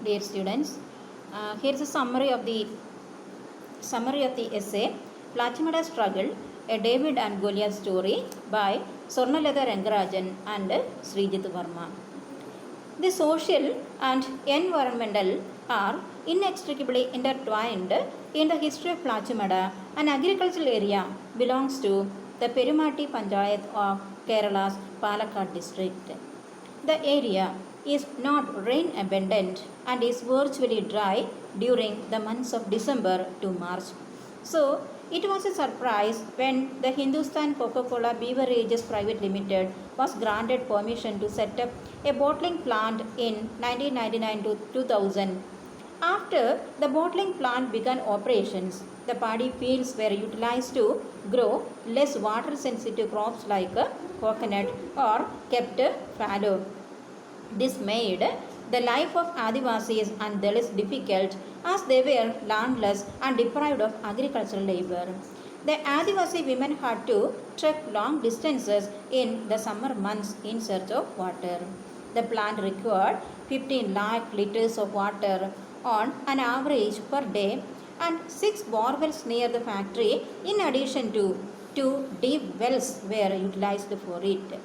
Dear students, here is a summary of the essay Plachimada Struggle, a David and Goliath story by Sornalada Rangarajan and Srijit Verma. The social and environmental are inextricably intertwined in the history of Plachimada. An agricultural area belongs to the Perimati Panchayat of Kerala's Palakkad district. The area is not rain abundant and is virtually dry during the months of December to March. So, it was a surprise when the Hindustan Coca-Cola Beverages Private Limited was granted permission to set up a bottling plant in 1999 to 2000. After the bottling plant began operations, the paddy fields were utilized to grow less water sensitive crops like coconut or kept fallow. This made the life of Adivasis and Dalits difficult as they were landless and deprived of agricultural labor. The Adivasi women had to trek long distances in the summer months in search of water. The plant required 15 lakh liters of water on an average per day and 6 borewells near the factory in addition to 2 deep wells were utilized for it.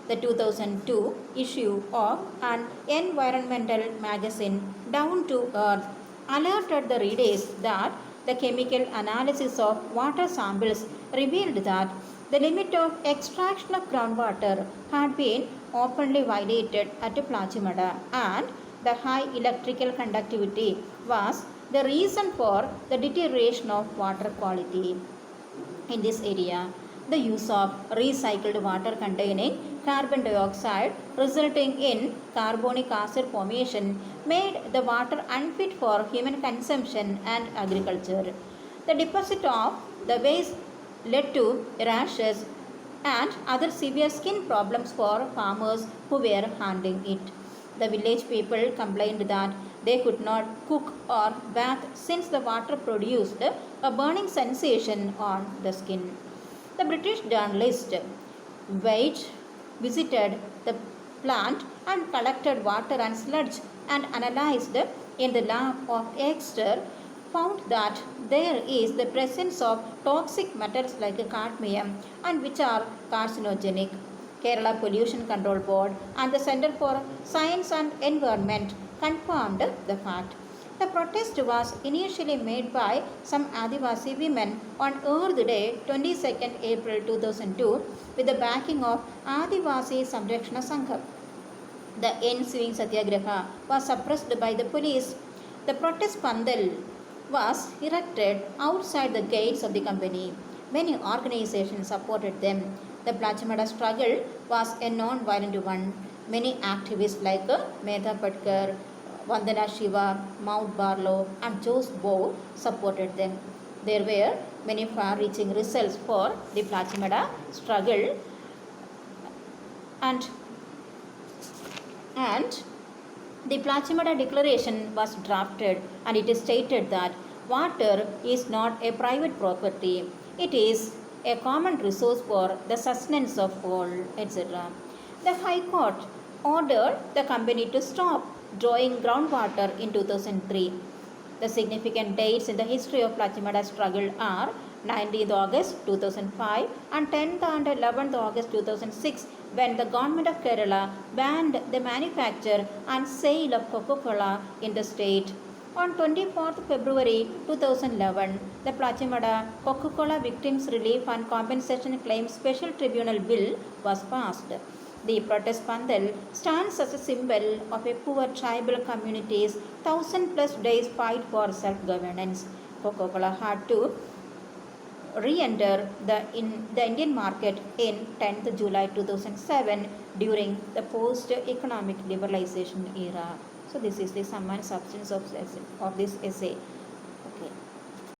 The 2002 issue of an environmental magazine Down to Earth alerted the readers that the chemical analysis of water samples revealed that the limit of extraction of groundwater had been openly violated at Plachimada and the high electrical conductivity was the reason for the deterioration of water quality in this area. The use of recycled water containing carbon dioxide resulting in carbonic acid formation made the water unfit for human consumption and agriculture. The deposit of the waste led to rashes and other severe skin problems for farmers who were handling it. The village people complained that they could not cook or bath since the water produced a burning sensation on the skin. The British journalist Wade visited the plant and collected water and sludge and analyzed in the lab of Exeter found that there is the presence of toxic metals like cadmium and which are carcinogenic. Kerala Pollution Control Board and the Center for Science and Environment confirmed the fact. The protest was initially made by some Adivasi women on Earth Day 22nd April 2002 with the backing of Adivasi Samrakshana Sangha. The ensuing satyagraha was suppressed by the police. The protest pandal was erected outside the gates of the company. Many organizations supported them. The Plachimada struggle was a non-violent one. Many activists like Medha Patkar, Vandana Shiva, Mount Barlow and Jose Bow supported them. There were many far-reaching results for the Plachimada struggle and the Plachimada Declaration was drafted and it is stated that water is not a private property. It is a common resource for the sustenance of all, etc. The High Court ordered the company to stop drawing groundwater in 2003. The significant dates in the history of Plachimada struggle are 19th August 2005 and 10th and 11th August 2006 when the government of Kerala banned the manufacture and sale of Coca-Cola in the state. On 24th February 2011, the Plachimada Coca-Cola Victims Relief and Compensation Claims Special Tribunal Bill was passed. The protest pandal stands as a symbol of a poor tribal community's 1000+ days fight for self-governance. Coca-Cola had to re-enter the Indian market in 10th July 2007 during the post-economic liberalization era. So this is the sum and substance of this essay.